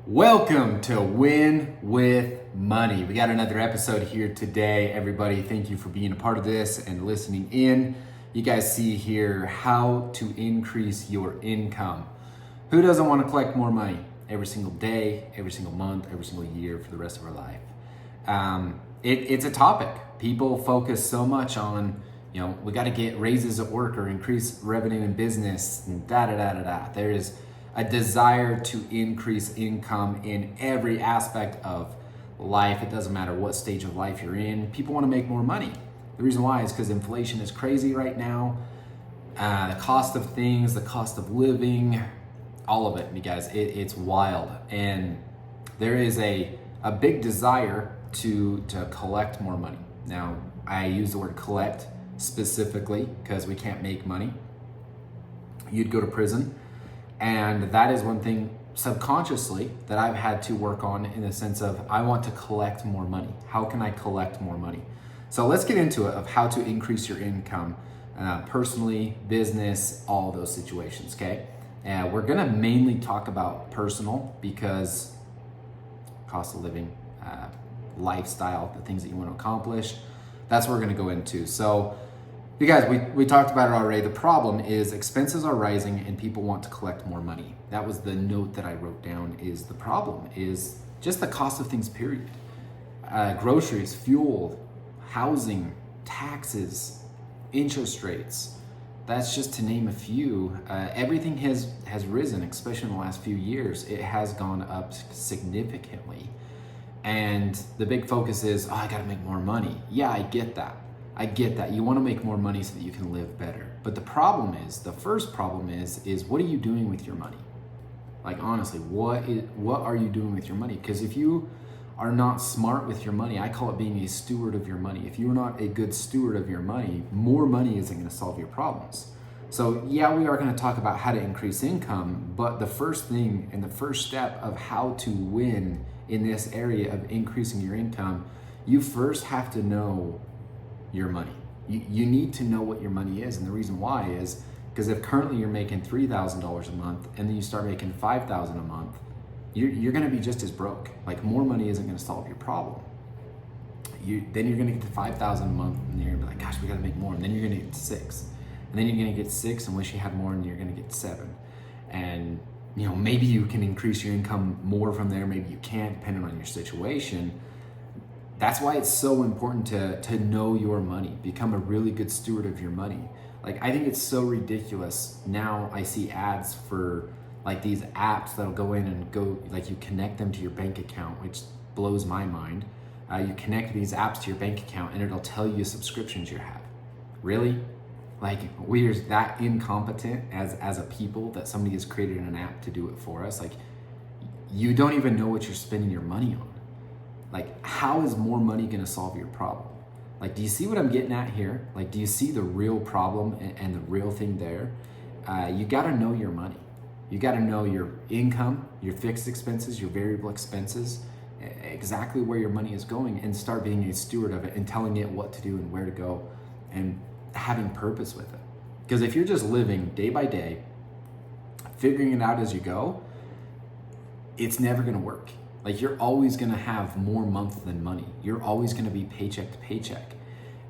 Welcome to Win with Money. We got another episode here today. Everybody, thank you for being a part of this and listening in. You guys see here how to increase your income. Who doesn't want to collect more money every single day, every single month, every single year for the rest of our life? It's a topic. People focus so much on, we got to get raises at work or increase revenue in business and da-da-da-da-da. There is a desire to increase income in every aspect of life. It doesn't matter what stage of life you're in. People want to make more money. The reason why is because inflation is crazy right now. The cost of things, the cost of living, all of it, you guys, it's wild. And there is a big desire to collect more money. Now, I use the word collect specifically because we can't make money. You'd go to prison. And that is one thing subconsciously that I've had to work on in the sense of I want to collect more money. How can I collect more money? So let's get into it of how to increase your income personally, business, all those situations, okay? And we're gonna mainly talk about personal because cost of living, lifestyle, the things that you want to accomplish, that's what we're gonna go into. So you guys, we talked about it already. The problem is expenses are rising and people want to collect more money. That was the note that I wrote down. Is the problem is just the cost of things, period. Groceries, fuel, housing, taxes, interest rates. That's just to name a few. Everything has risen, especially in the last few years. It has gone up significantly. And the big focus is, I gotta make more money. Yeah, I get that. You want to make more money so that you can live better. But the first problem is what are you doing with your money? Like honestly, what are you doing with your money? Because if you are not smart with your money, I call it being a steward of your money. If you're not a good steward of your money, more money isn't going to solve your problems. So yeah, we are going to talk about how to increase income, but the first thing and the first step of how to win in this area of increasing your income, you first have to know your money. You need to know what your money is. And the reason why is because if currently you're making $3,000 a month and then you start making $5,000 a month, you're going to be just as broke. Like more money isn't going to solve your problem. Then you're going to get to $5,000 a month and you're going to be like, gosh, we got to make more. And then you're going to get to 6. And then you're going to get 6 and wish you had more and you're going to get 7. And maybe you can increase your income more from there. Maybe you can't, depending on your situation. That's why it's so important to know your money, become a really good steward of your money. Like, I think it's so ridiculous. Now I see ads for like these apps that'll go in and go, like you connect them to your bank account, which blows my mind. You connect these apps to your bank account and it'll tell you subscriptions you have. Really? Like we're that incompetent as a people that somebody has created an app to do it for us. Like you don't even know what you're spending your money on. Like, how is more money going to solve your problem? Like, do you see what I'm getting at here? Like, do you see the real problem and the real thing there? You got to know your money. You got to know your income, your fixed expenses, your variable expenses, exactly where your money is going, and start being a steward of it and telling it what to do and where to go and having purpose with it. Because if you're just living day by day, figuring it out as you go, it's never going to work. Like you're always going to have more month than money. You're always going to be paycheck to paycheck.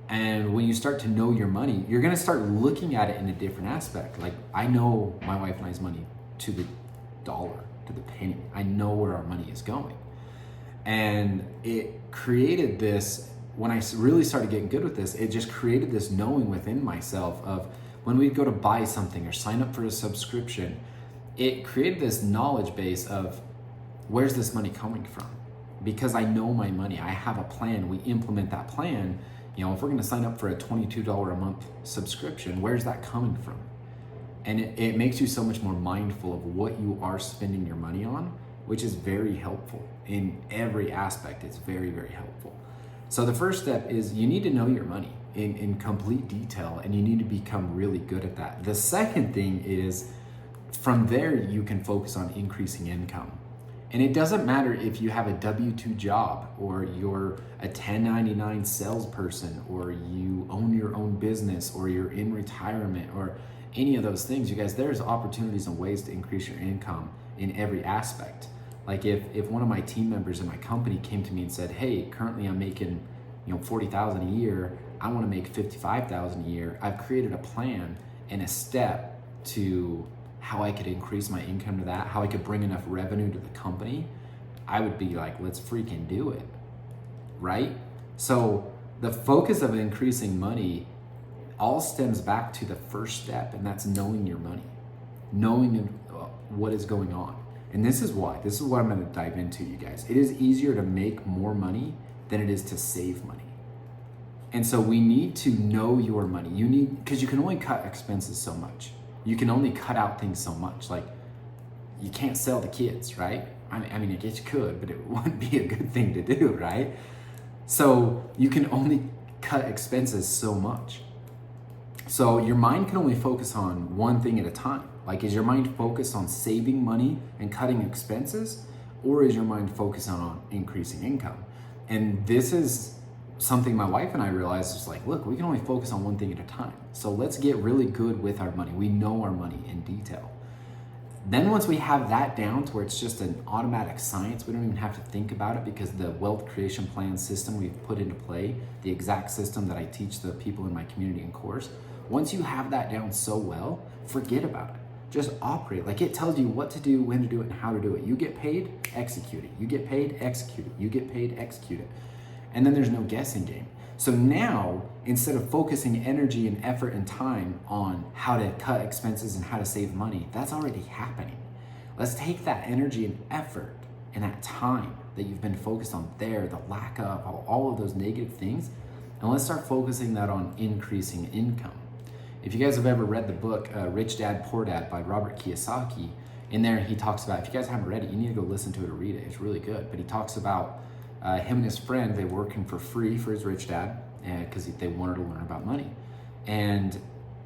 And when you start to know your money, you're going to start looking at it in a different aspect. Like I know my wife and I's money to the dollar, to the penny. I know where our money is going. And it created this, when I really started getting good with this, it just created this knowing within myself of when we go to buy something or sign up for a subscription, it created this knowledge base of where's this money coming from? Because I know my money, I have a plan, we implement that plan. If we're gonna sign up for a $22 a month subscription, where's that coming from? And it makes you so much more mindful of what you are spending your money on, which is very helpful in every aspect. It's very, very helpful. So the first step is you need to know your money in complete detail and you need to become really good at that. The second thing is from there, you can focus on increasing income. And it doesn't matter if you have a W-2 job or you're a 1099 salesperson or you own your own business or you're in retirement or any of those things. You guys, there's opportunities and ways to increase your income in every aspect. Like if one of my team members in my company came to me and said, hey, currently I'm making 40,000 a year, I want to make 55,000 a year. I've created a plan and a step to how I could increase my income to that, how I could bring enough revenue to the company. I would be like, let's freaking do it, right? So the focus of increasing money all stems back to the first step, and that's knowing your money, knowing what is going on. And this is what I'm going to dive into, you guys. It is easier to make more money than it is to save money. And so we need to know your money. Because you can only cut expenses so much. You can only cut out things so much. Like, you can't sell the kids, right? I mean, I guess you could, but it wouldn't be a good thing to do, right? So you can only cut expenses so much. So your mind can only focus on one thing at a time. Like, is your mind focused on saving money and cutting expenses? Or is your mind focused on increasing income? And this is something my wife and I realized is like, look, we can only focus on one thing at a time. So let's get really good with our money. We know our money in detail. Then once we have that down to where it's just an automatic science, we don't even have to think about it, because the wealth creation plan system we've put into play, the exact system that I teach the people in my community and course, once you have that down so well, forget about it. Just operate. Like, it tells you what to do, when to do it, and how to do it. You get paid, execute it. You get paid, execute it. You get paid, execute it. And then there's no guessing game. So now, instead of focusing energy and effort and time on how to cut expenses and how to save money, that's already happening. Let's take that energy and effort and that time that you've been focused on there, the lack of all of those negative things, and let's start focusing that on increasing income. If you guys have ever read the book Rich Dad, Poor Dad by Robert Kiyosaki, in there he talks about, if you guys haven't read it, you need to go listen to it or read it. It's really good. But he talks about him and his friend, they were working for free for his rich dad because they wanted to learn about money. And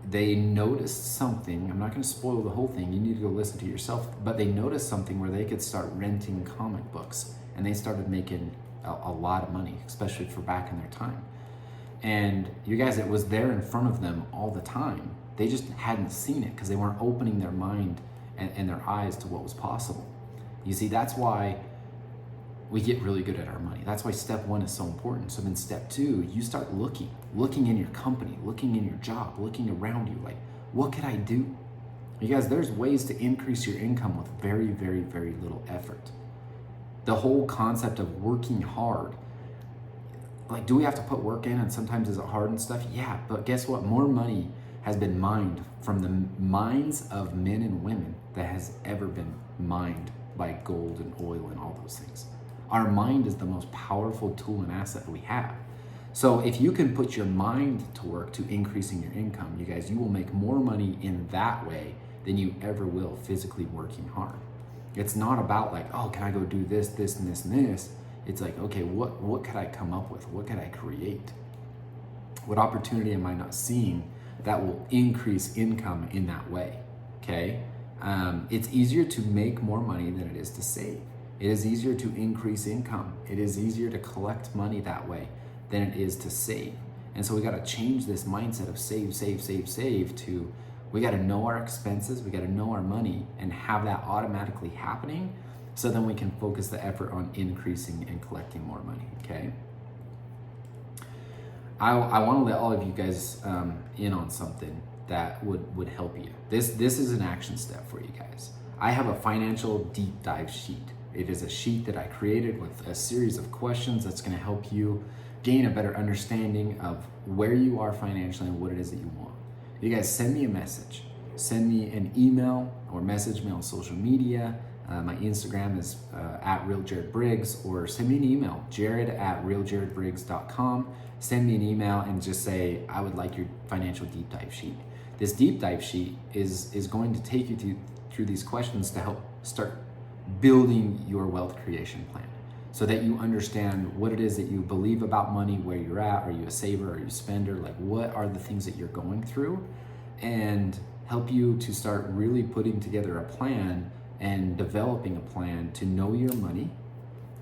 they noticed something. I'm not going to spoil the whole thing. You need to go listen to it yourself. But they noticed something where they could start renting comic books. And they started making a lot of money, especially for back in their time. And you guys, it was there in front of them all the time. They just hadn't seen it because they weren't opening their mind and their eyes to what was possible. You see, that's why we get really good at our money. That's why step one is so important. So then step two, you start looking in your company, looking in your job, looking around you, like, what could I do? You guys, there's ways to increase your income with very, very, very little effort. The whole concept of working hard, like, do we have to put work in? And sometimes is it hard and stuff? Yeah, but guess what? More money has been mined from the minds of men and women that has ever been mined by gold and oil and all those things. Our mind is the most powerful tool and asset we have. So if you can put your mind to work to increasing your income, you guys, you will make more money in that way than you ever will physically working hard. It's not about like, oh, can I go do this, this, and this, and this? It's like, okay, what could I come up with? What could I create? What opportunity am I not seeing that will increase income in that way? Okay? It's easier to make more money than it is to save. It is easier to increase income. It is easier to collect money that way than it is to save. And so we got to change this mindset of save to, we got to know our expenses, we got to know our money and have that automatically happening, so then we can focus the effort on increasing and collecting more money, okay? I want to let all of you guys in on something that would help you. This is an action step for you guys. I have a financial deep dive sheet. It is a sheet that I created with a series of questions that's going to help you gain a better understanding of where you are financially and what it is that you want. You guys send me a message. Send me an email or message me on social media. My Instagram is at realjaredbriggs, or send me an email, jared@realjaredbriggs.com. Send me an email and just say, I would like your financial deep dive sheet. This deep dive sheet is going to take you through these questions to help start building your wealth creation plan, so that you understand what it is that you believe about money, where you're at. Are you a saver? Are you a spender? Like, what are the things that you're going through, and help you to start really putting together a plan and developing a plan to know your money,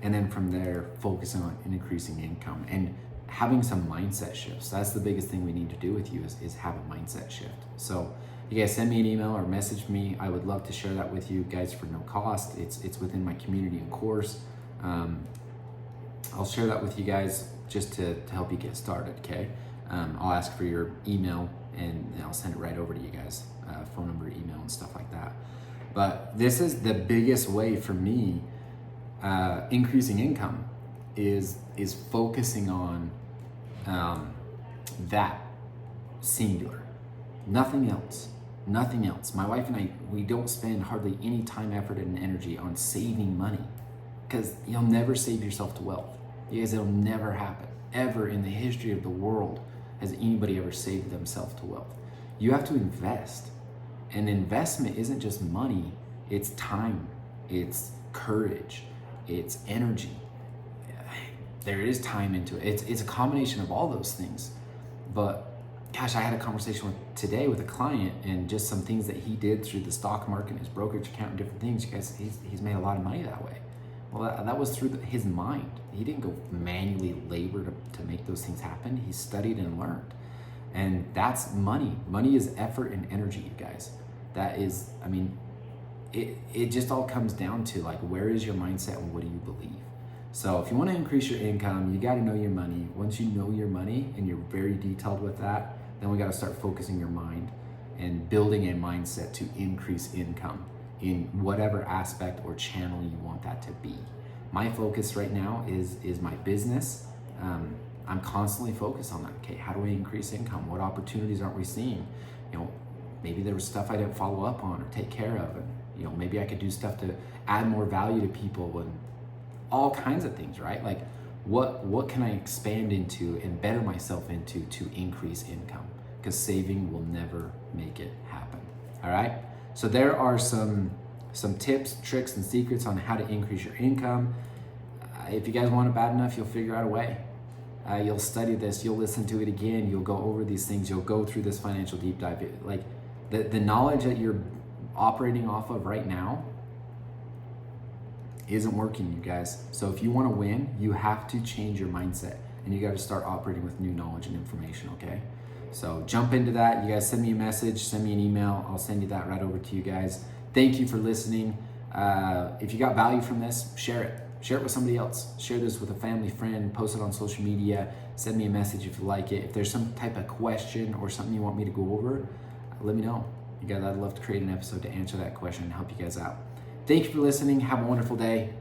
and then from there focusing on increasing income and having some mindset shifts. That's the biggest thing we need to do with you is have a mindset shift. So you guys send me an email or message me. I would love to share that with you guys for no cost. It's within my community and course. I'll share that with you guys just to help you get started, okay? I'll ask for your email and I'll send it right over to you guys, phone number, email, and stuff like that. But this is the biggest way for me, increasing income is focusing on that singular, nothing else. My wife and I, we don't spend hardly any time, effort, and energy on saving money, because you'll never save yourself to wealth. You guys, it'll never happen. Ever in the history of the world has anybody ever saved themselves to wealth. You have to invest. And investment isn't just money, it's time, it's courage, it's energy. There is time into it. It's a combination of all those things. But gosh, I had a conversation today with a client, and just some things that he did through the stock market, his brokerage account, and different things. You guys, he's made a lot of money that way. Well, that was through his mind. He didn't go manually labor to make those things happen. He studied and learned. And that's money. Money is effort and energy, you guys. That is, I mean, it just all comes down to, like, where is your mindset and what do you believe? So if you want to increase your income, you got to know your money. Once you know your money and you're very detailed with that, then we got to start focusing your mind and building a mindset to increase income in whatever aspect or channel you want that to be. My focus right now is my business. I'm constantly focused on that. Okay, how do we increase income? What opportunities aren't we seeing? You know, maybe there was stuff I didn't follow up on or take care of, and you know, maybe I could do stuff to add more value to people and all kinds of things, right? Like, what can I expand into and better myself into to increase income? Because saving will never make it happen. All right. So there are some tips, tricks, and secrets on how to increase your income. If you guys want it bad enough, you'll figure out a way. You'll study this, you'll listen to it again, you'll go over these things, you'll go through this financial deep dive. Like the knowledge that you're operating off of right now isn't working, you guys. So if you want to win, you have to change your mindset, and you got to start operating with new knowledge and information, okay? So jump into that. You guys send me a message, send me an email. I'll send you that right over to you guys. Thank you for listening. If you got value from this, share it. Share it with somebody else. Share this with a family, friend, post it on social media. Send me a message if you like it. If there's some type of question or something you want me to go over, let me know. You guys, I'd love to create an episode to answer that question and help you guys out. Thank you for listening. Have a wonderful day.